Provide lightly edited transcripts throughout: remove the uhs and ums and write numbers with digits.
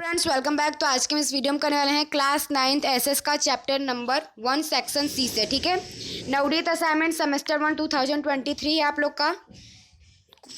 Friends welcome back. तो आज के इस वीडियो में करने वाले हैं क्लास 9th एसएस का चैप्टर नंबर 1 सेक्शन सी से। ठीक है, नवनीत असाइनमेंट सेमेस्टर 1 2023 है आप लोग का।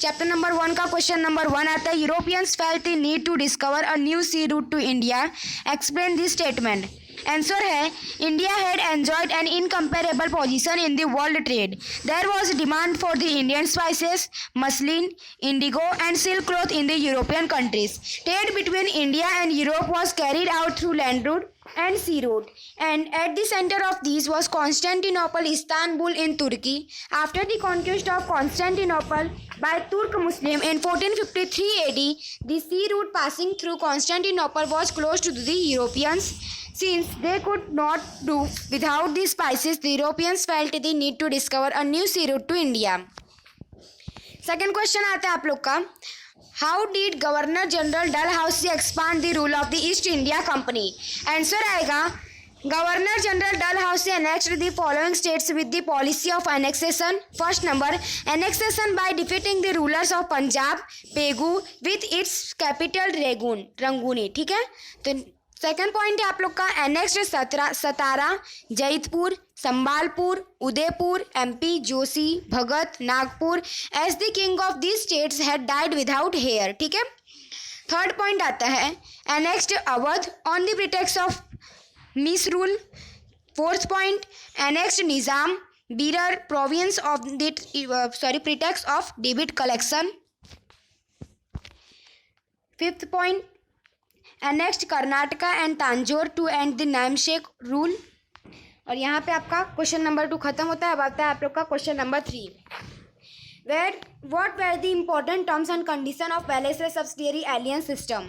चैप्टर नंबर 1 का क्वेश्चन नंबर 1 आता है, Europeans felt the need to discover a new sea route to India, explain this statement. Answer है, India had enjoyed an incomparable position in the world trade. There was demand for the Indian spices, muslin, indigo and silk cloth in the European countries. Trade between India and Europe was carried out through land route and sea route, and at the center of these was Constantinople, Istanbul in Turkey. After the conquest of Constantinople by Turk Muslim in 1453 AD, the sea route passing through Constantinople was closed to the Europeans. Since they could not do without the spices, the Europeans felt the need to discover a new sea route to India. Second question आता है आप लोग का, How did Governor General Dalhousie expand the rule of the East India Company? Answer आएगा, Governor General Dalhousie annexed the following states with the policy of annexation. First number, annexation by defeating the rulers of Punjab, Pegu, with its capital Ranguni. ठीक है, तो second point है आप लोग का, annexed Satara, Jaitpur, Sambalpur, Udaipur, MP, Joshi, Bhagat, Nagpur as the king of this states had died without heir. ठीक है, third point आता है, annexed Awadh on the pretext of misrule. Fourth point, annexed Nizam, Berar province of the pretext of debit collection. Fifth point, next Karnataka and Tanjore to and the namesake rule. और यहाँ पे आपका question number 2 खत्म होता है। अब आता है आप लोग का question number 3, what were the important terms and condition of balanced subsidiary alliance system.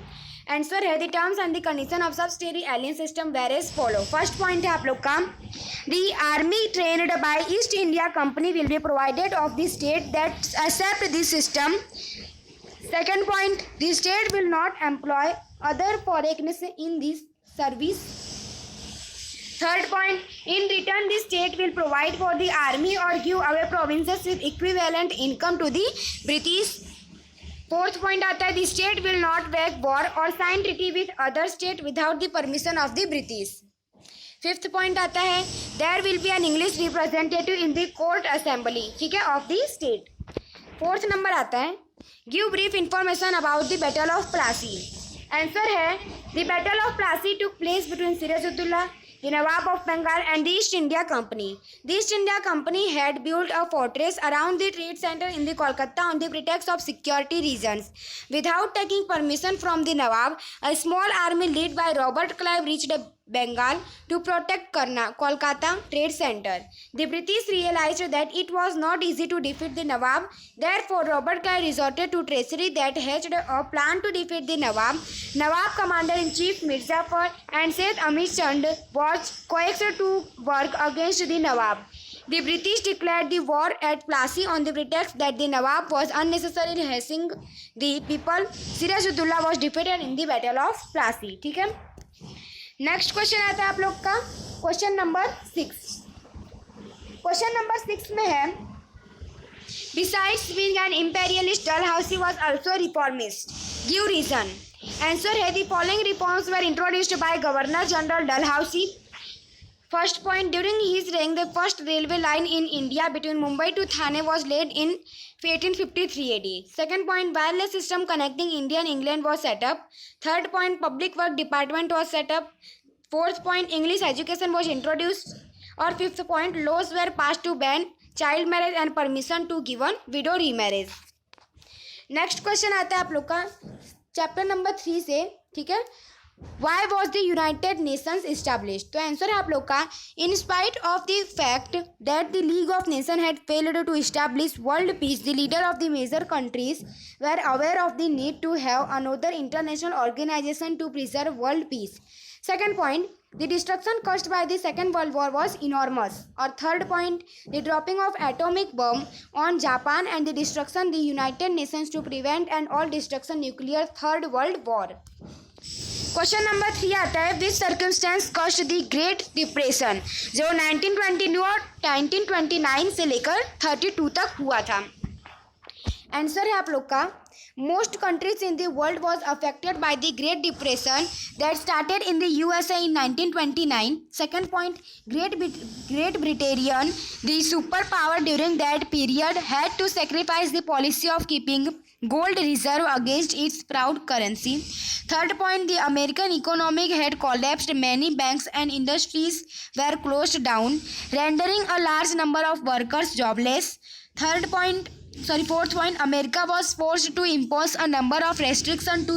Answer है, the terms and the condition of subsidiary alliance system were as follow. First point है आप लोग का, the army trained by East India Company will be provided of the state that accept this system. Second point, the state will not employ other foreigners in this service. Third point, in return the state will provide for the army or give away provinces with equivalent income to the British. Fourth point आता है, the state will not wage war or sign treaty with other state without the permission of the British. Fifth point आता है, there will be an English representative in the court assembly, ठीक है, of the state. Fourth number आता है, give brief information about the battle of Plassey. Answer है, the battle of Plassey took place between Sirajuddaula, the Nawab of Bengal and the East India Company. The East India Company had built a fortress around the trade center in the Kolkata on the pretext of security reasons. Without taking permission from the Nawab, a small army led by Robert Clive reached Bengal to protect Kolkata trade center. The British realized that it was not easy to defeat the Nawab. Therefore, Robert Clive resorted to treachery that hatched a plan to defeat the Nawab. Nawab Commander-in-Chief Mirzapur and Seth Amit Chand was coaxed to work against the Nawab. The British declared the war at Plassey on the pretext that the Nawab was unnecessarily harassing the people. Sirajuddaulah was defeated in the Battle of Plassey. ठीक है, next question आता है आप लोग का question number 6। Question number 6 में है, Besides being an imperialist, Dalhousie was also a reformist. Give reason. Answer है, the following reforms were introduced by Governor General Dalhousie. First point, during his reign, the first railway line in India between Mumbai to Thane was laid in 1853 AD. Second point, wireless system connecting India and England was set up. Third point, public work department was set up. Fourth point, English education was introduced. और fifth point, laws were passed to ban child marriage and permission to given widow remarriage. Next question आता है आप लोग का chapter number 3 से। ठीक है, Why was the United Nations established? तो आंसर है आप लोग का, in spite of the fact that the League of Nations had failed to establish world peace, the leader of the major countries were aware of the need to have another international organization to preserve world peace. Second point, the destruction caused by the Second World War was enormous. और third point, the dropping of atomic bomb on Japan and the destruction the United Nations to prevent an all destruction nuclear third world war. Question number 3 आता है, which circumstance caused the great depression, जो 1922 और 1929 से लेकर 32 तक हुआ था। Answer है आप लोग का, Most countries in the world was affected by the Great Depression that started in the USA in 1929. Second point, Great Britain, the superpower during that period, had to sacrifice the policy of keeping gold reserve against its proud currency. Third point, the American economy had collapsed. Many banks and industries were closed down, rendering a large number of workers jobless. Fourth point, America was forced to impose a number of restrictions to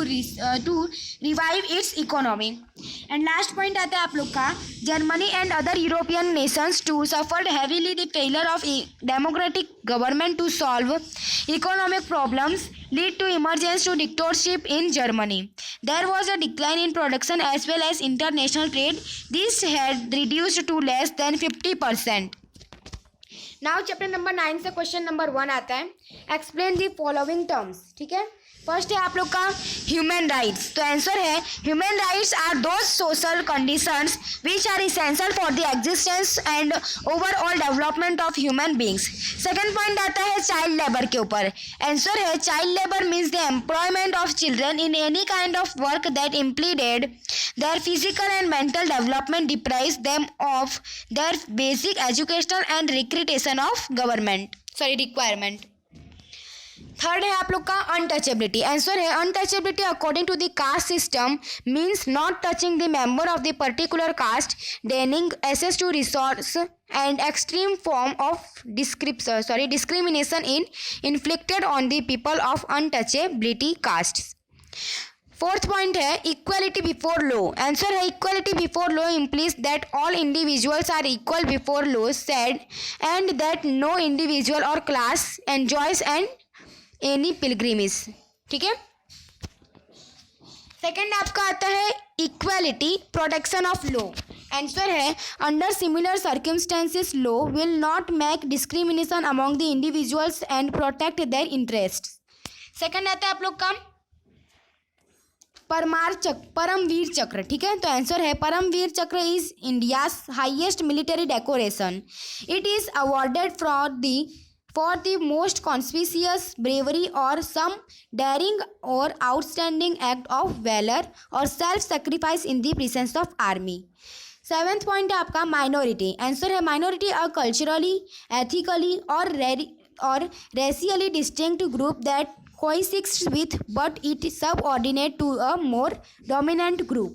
revive its economy. And last point आता है आप लोग का, Germany and other European nations too suffered heavily the failure of democratic government to solve economic problems lead to emergence to dictatorship in Germany. There was a decline in production as well as international trade. This had reduced to less than 50%. Now chapter number 9 से question number 1 आता है. Explain the following terms. ठीक है, first है आप लोग का human rights. तो आंसर है human rights are those social conditions which are essential for the existence and overall development of human beings. Second point आता है चाइल्ड लेबर के ऊपर. आंसर है child labour means the employment of children in any kind of work that impeded their physical and mental development, deprives them of their basic educational and recreation of requirement. Third है आप लोग का untouchability. Answer है untouchability according to the caste system means not touching the member of the particular caste, denying access to resource and extreme form of discrimination inflicted on the people of untouchability castes. Fourth point है equality before law. Answer है equality before law implies that all individuals are equal before law said and that no individual or class enjoys any pilgrimage. ठीक है. Second आपका आता है equality protection of law. Answer है under similar circumstances law will not make discrimination among the individuals and protect their interest. Second आता है आप लोग का परमवीर चक्र. ठीक है, तो आंसर है परमवीर चक्र is India's highest military decoration. It is awarded for the most conspicuous bravery और सम डेयरिंग और आउटस्टैंडिंग एक्ट ऑफ वैलर और self sacrifice in the presence of army. Seventh point है आपका माइनॉरिटी. आंसर है माइनॉरिटी अ culturally, ethically और racially distinct group that coexists with but it is subordinate to a more dominant group.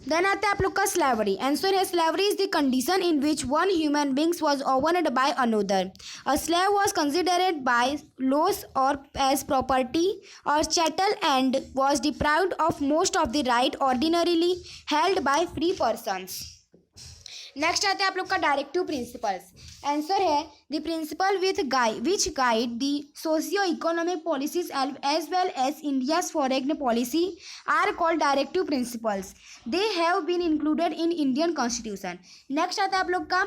Then आता है आप लोग का स्लेवरी. आंसर है slavery is the condition in which one human beings was owned by another. A slave was considered by laws और as property और chattel and was deprived of most of the right ordinarily held by free persons. Next आते हैं आप लोग का directive principles. Answer है the principle which guide the socio economic policies as well as India's foreign policy are called directive principles. They have been included in Indian constitution. Next आता है आप लोग का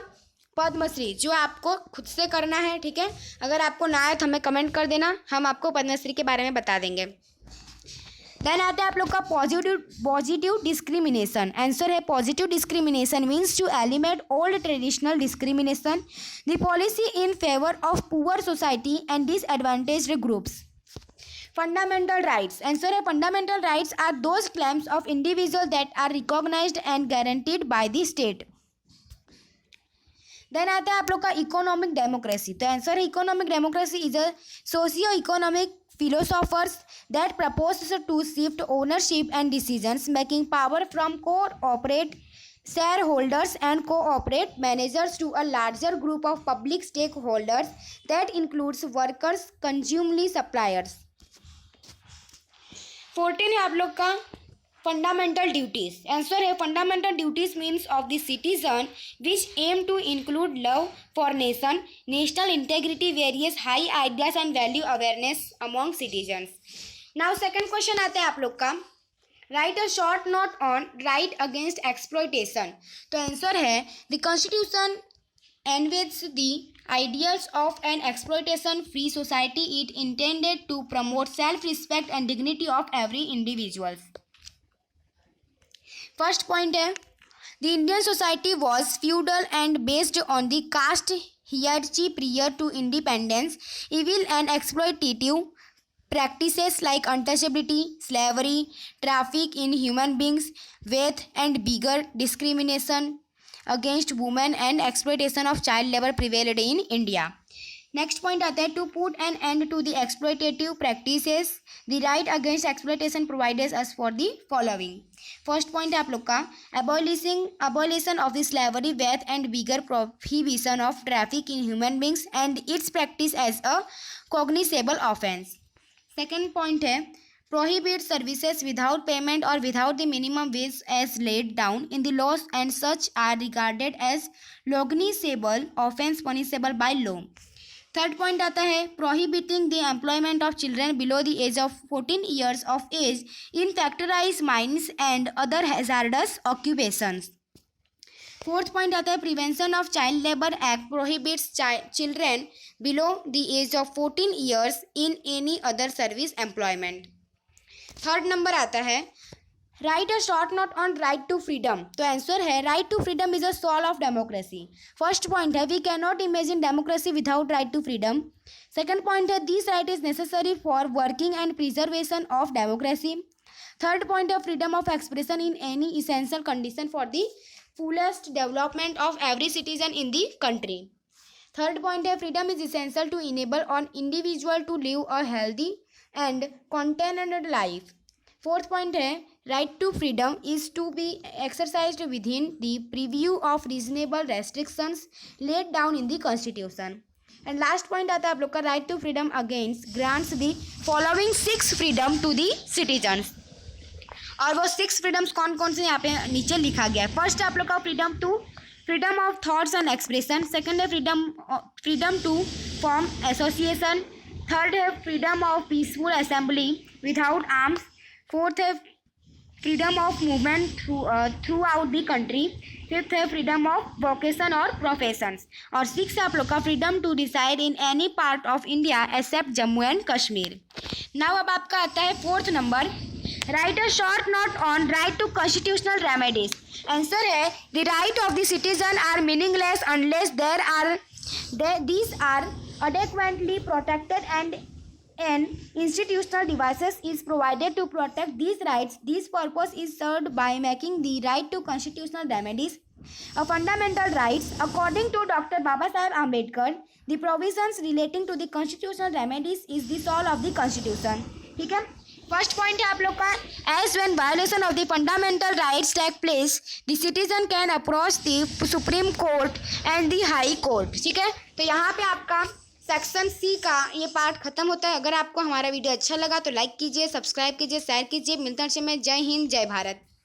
पद्मश्री, जो आपको खुद से करना है. ठीक है, अगर आपको ना आए तो हमें कमेंट कर देना, हम आपको पद्मश्री के बारे में बता देंगे. देन आता है आप लोग का पॉजिटिव डिस्क्रिमिनेशन. आंसर है positive discrimination means to eliminate old traditional discrimination, the policy in favour of poor society and disadvantaged groups. Fundamental rights. Answer है fundamental rights are those claims of individual that are recognised and guaranteed by the state. Then आता है आप लोग का economic democracy. तो answer है economic democracy is a socio economic philosophers that propose to shift ownership and decisions making power from corporate shareholders and corporate managers to a larger group of public stakeholders that includes workers, consumers, suppliers. 14 है आप लोग का fundamental duties. Answer है fundamental duties means of the citizen which aim to include love for nation, national integrity, various high ideas and value awareness among citizens. Now second question आता है आप लोग का write a short note on right against exploitation. तो answer है the constitution envisions the ideals of an exploitation free society. It intended to promote self respect and dignity of every individual. First point है the Indian society was feudal and based on the caste hierarchy prior to independence, evil and exploitative practices like untouchability, slavery, traffic in human beings, wealth and bigger discrimination against women and exploitation of child labor prevailed in India. Next point आता है to put an end to the exploitative practices the right against exploitation provided us for the following. First point है आप लोग का abolition of the slavery, wealth and bigger prohibition of traffic in human beings and its practice as a cognizable offense। Second point है prohibit services without payment or without the minimum wage as laid down in the laws and such are regarded as cognizable offense punishable by law। Third point आता है prohibiting the employment of children below the age of 14 years of age in factories mines and other hazardous occupations. Fourth point आता है prevention of child labour act prohibits children below the age of 14 years in any other service employment. Third number आता है write a short note on right to freedom. तो answer है right to freedom is a soul of democracy. First point है we can not imagine democracy without right to freedom. Second point है this right is necessary for working and preservation of democracy. Third point है freedom of expression in any essential condition for the fullest development of every citizen in the country. Third point है freedom is essential to enable on individual to live a healthy and contented life. Fourth point है right to freedom is to be exercised within the preview of reasonable restrictions laid down in the constitution. And last point आता है आप लोग का right to freedom against grants the following 6 freedom to the citizens. और वो 6 freedoms कौन कौन से यहाँ पे नीचे लिखा गया है। फर्स्ट है आप लोग का freedom of thoughts and expression. Second है freedom to form association. Third है freedom of peaceful assembly without arms. Fourth है freedom of movement throughout the country. Fifth है फ्रीडम ऑफ वोकेशन और प्रोफेशंस। और सिक्स है आप लोग का freedom to decide in any part of India except Jammu and Kashmir. Now अब आपका आता है fourth number write a short note on right to constitutional remedies. Answer है the right of the citizen are meaningless unless these are adequately protected and an institutional devices is provided to protect these rights. This purpose is served by making the right to constitutional remedies a fundamental rights. According to Dr. Babasaheb Ambedkar, the provisions relating to the constitutional remedies is the soul of the constitution. ठीक है। First point है आप लोग का as when violation of the fundamental rights take place the citizen can approach the supreme court and the high court. ठीक है, तो यहाँ पे आपका सेक्शन सी का ये पार्ट खत्म होता है। अगर आपको हमारा वीडियो अच्छा लगा तो लाइक कीजिए, सब्सक्राइब कीजिए, शेयर कीजिए। मिलते हैं। जय हिंद, जय भारत।